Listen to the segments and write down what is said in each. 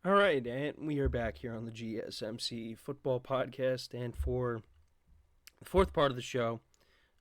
All right, and we are back here on the GSMC Football Podcast. And for the fourth part of the show,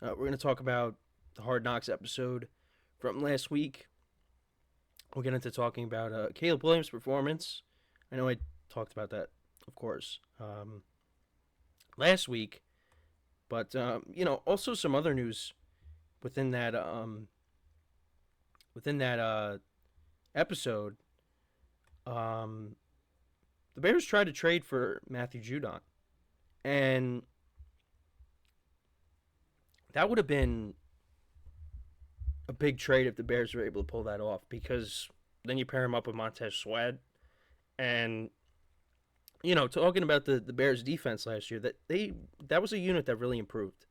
we're going to talk about the Hard Knocks episode from last week. We'll get into talking about Caleb Williams' performance. I know I talked about that, of course, last week, but also some other news within that episode. Um, the Bears tried to trade for Matthew Judon, and that would have been a big trade if the Bears were able to pull that off, because then you pair him up with Montez Sweat. And talking about the Bears defense last year, that was a unit that really improved.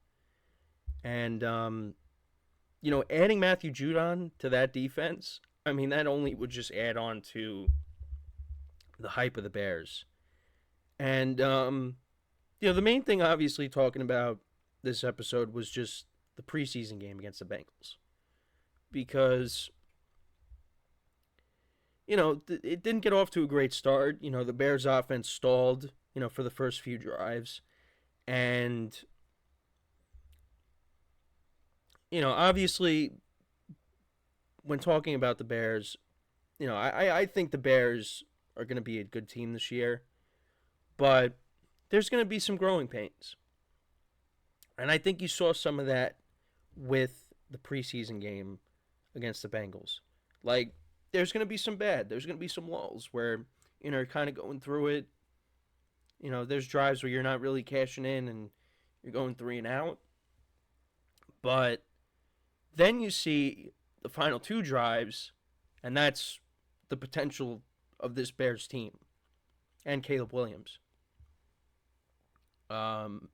And adding Matthew Judon to that defense, I mean, that only would just add on to the hype of the Bears. And the main thing, obviously, talking about this episode was just the preseason game against the Bengals, because it didn't get off to a great start. The Bears' offense stalled, for the first few drives, and obviously, when talking about the Bears, I think the Bears are going to be a good team this year, but there's going to be some growing pains. And I think you saw some of that with the preseason game against the Bengals. Like, there's going to be there's going to be some lulls where, you're kind of going through it. There's drives where you're not really cashing in and you're going three and out. But then you see the final two drives, and that's the potential of this Bears team and Caleb Williams. Him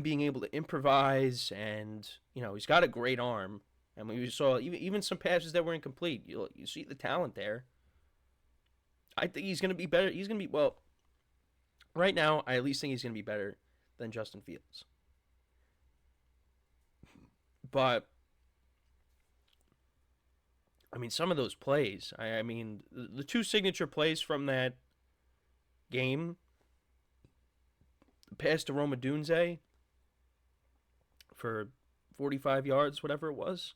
being able to improvise, and he's got a great arm. And we saw even some passes that were incomplete. You see the talent there. I think he's going to be better. He's going to be, well, right now, I at least think he's going to be better than Justin Fields. But I mean, some of those plays. I mean, the two signature plays from that game, the pass to Roma Dunze for 45 yards, whatever it was,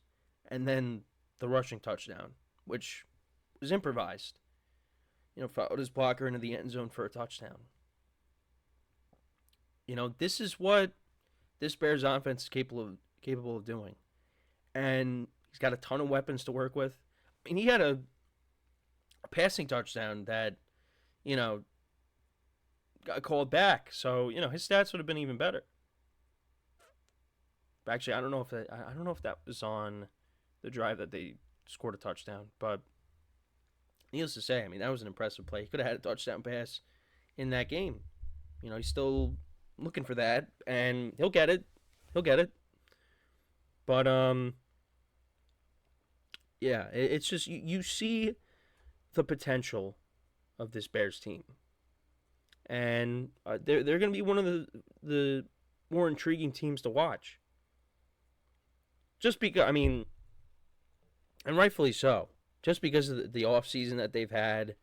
and then the rushing touchdown, which was improvised. Followed his blocker into the end zone for a touchdown. This is what this Bears offense is capable of doing. And he's got a ton of weapons to work with. I mean, he had a passing touchdown that, got called back. So, his stats would have been even better. Actually, I don't know if that was on the drive that they scored a touchdown, but needless to say, I mean, that was an impressive play. He could have had a touchdown pass in that game. He's still looking for that, and he'll get it. He'll get it. But yeah, it's just you see the potential of this Bears team, and they're going to be one of the more intriguing teams to watch. Just because, I mean, and rightfully so, just because of the off season that they've had,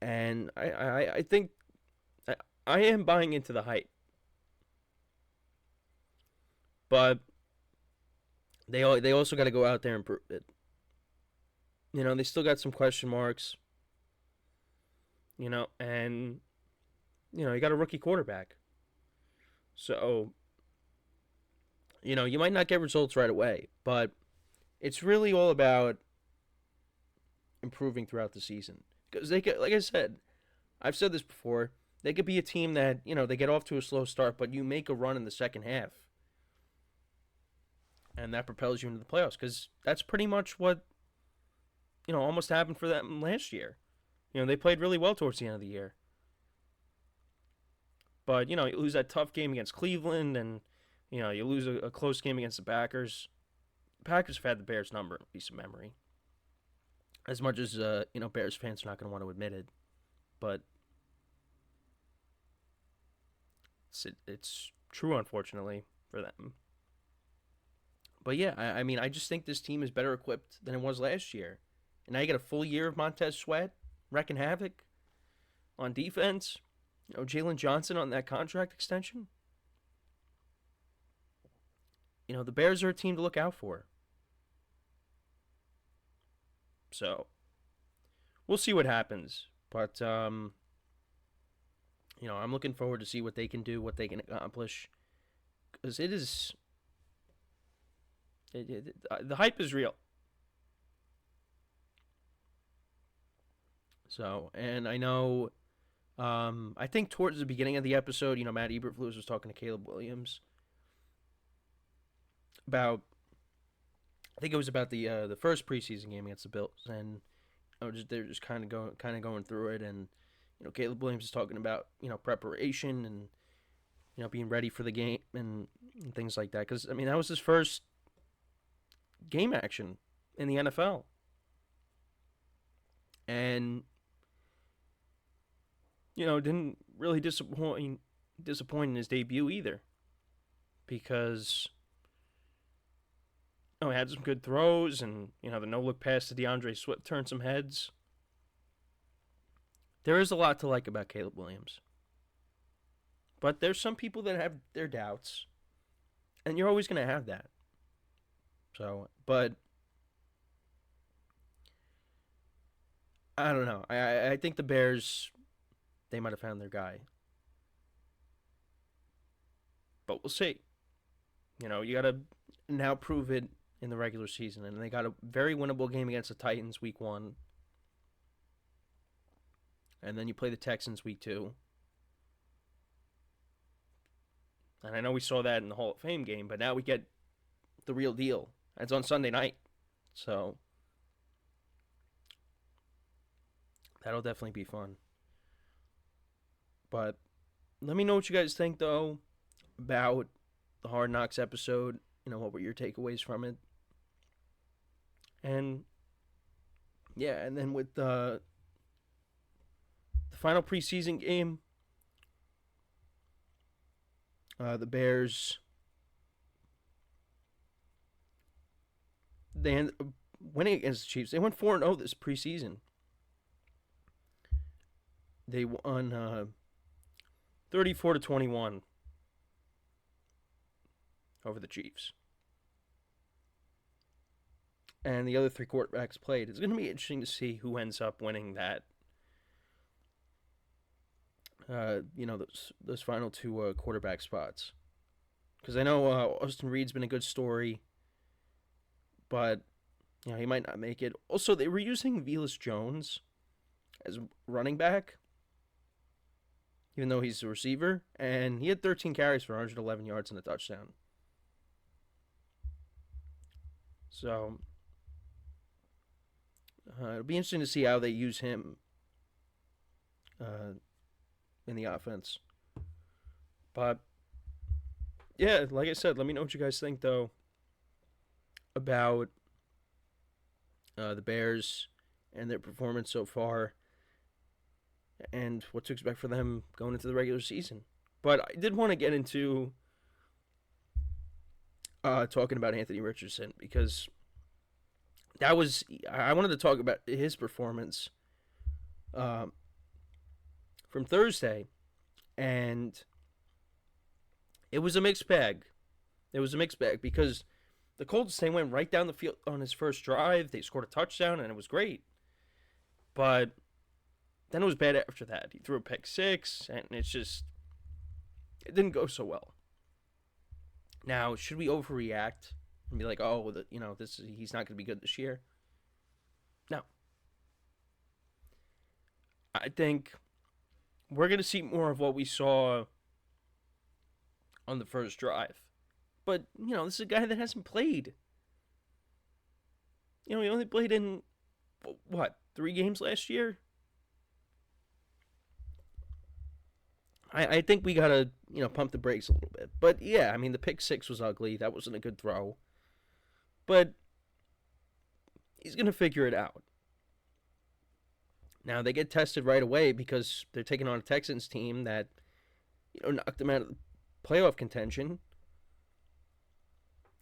and I think I am buying into the hype, but they also got to go out there and prove it. They still got some question marks. And you got a rookie quarterback, so you might not get results right away, but it's really all about improving throughout the season. Because they could, like I said, I've said this before, they could be a team that, they get off to a slow start, but you make a run in the second half. And that propels you into the playoffs, because that's pretty much what, almost happened for them last year. They played really well towards the end of the year. But, you lose that tough game against Cleveland, and, you lose a close game against the Packers. The Packers have had the Bears number in a piece of memory. As much as, Bears fans are not going to want to admit it. But it's true, unfortunately, for them. But yeah, I mean, I just think this team is better equipped than it was last year. And now you get a full year of Montez Sweat wrecking havoc on defense. Jalen Johnson on that contract extension. The Bears are a team to look out for. So, we'll see what happens. But, I'm looking forward to see what they can do, what they can accomplish. Because it is... the hype is real. So, and I know... I think towards the beginning of the episode, Matt Eberflus was talking to Caleb Williams about, I think it was about the first preseason game against the Bills, and they're just kind of going through it, and Caleb Williams is talking about preparation and being ready for the game and things like that, because that was his first game action in the NFL, and didn't really disappoint in his debut either, because he had some good throws, and the no-look pass to DeAndre Swift turned some heads. There is a lot to like about Caleb Williams, but there's some people that have their doubts, and you're always going to have that. So, but I don't know. I think the Bears, they might have found their guy. But we'll see. You got to now prove it in the regular season. And they got a very winnable game against the Titans week 1. And then you play the Texans week 2. And I know we saw that in the Hall of Fame game, but now we get the real deal. It's on Sunday night. So that'll definitely be fun. But let me know what you guys think, though, about the Hard Knocks episode. What were your takeaways from it? And, yeah, and then with the final preseason game, the Bears, they ended up winning against the Chiefs. They went 4-0 this preseason. They won 34-21 over the Chiefs. And the other 3 quarterbacks played. It's going to be interesting to see who ends up winning that. Those final 2 quarterback spots. Because I know Austin Reed's been a good story, but he might not make it. Also, they were using Velus Jones as running back, even though he's a receiver, and he had 13 carries for 111 yards and a touchdown. So it'll be interesting to see how they use him in the offense. But, yeah, like I said, let me know what you guys think, though, about the Bears and their performance so far, and what to expect for them going into the regular season. But I did want to get into talking about Anthony Richardson, because I wanted to talk about his performance from Thursday, and it was a mixed bag. Because the Colts, they went right down the field on his first drive. They scored a touchdown, and it was great. But then it was bad after that. He threw a pick 6, and it didn't go so well. Now, should we overreact and be like, oh, he's not going to be good this year? No. I think we're going to see more of what we saw on the first drive. But, this is a guy that hasn't played. He only played in, 3 games last year? I think we got to, pump the brakes a little bit. But, yeah, the pick 6 was ugly. That wasn't a good throw. But he's going to figure it out. Now, they get tested right away because they're taking on a Texans team that, knocked them out of the playoff contention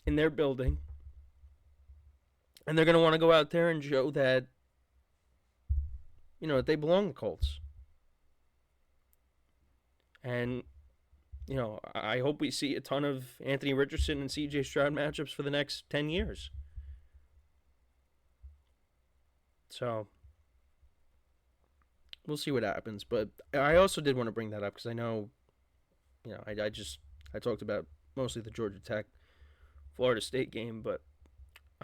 in their building. And they're going to want to go out there and show that, that they belong to the Colts. And, I hope we see a ton of Anthony Richardson and CJ Stroud matchups for the next 10 years. So, we'll see what happens. But I also did want to bring that up because I know, I talked about mostly the Georgia Tech Florida State game, but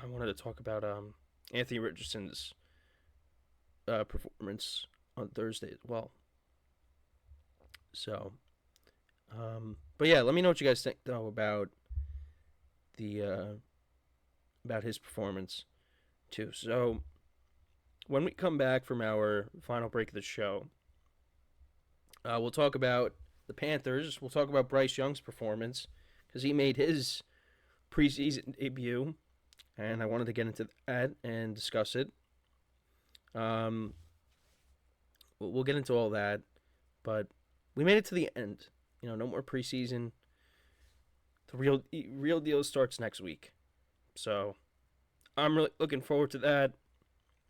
I wanted to talk about Anthony Richardson's performance on Thursday as well. So, but yeah, let me know what you guys think though about about his performance too. So, when we come back from our final break of the show, we'll talk about the Panthers. We'll talk about Bryce Young's performance because he made his preseason debut, and I wanted to get into that and discuss it. We'll get into all that, but we made it to the end. No more preseason. The real deal starts next week, so I'm really looking forward to that.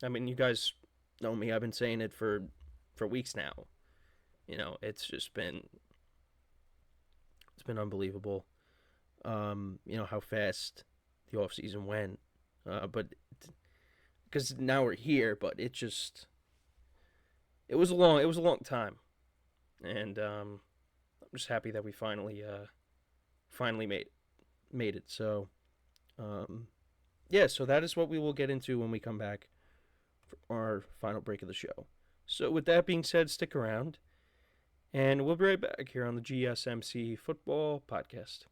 I mean, you guys know me. I've been saying it for weeks now. It's been unbelievable. How fast the offseason went. But because now we're here, but it was a long time. And I'm just happy that we finally made it. So so that is what we will get into when we come back for our final break of the show. So with that being said, stick around, and we'll be right back here on the GSMC Football Podcast.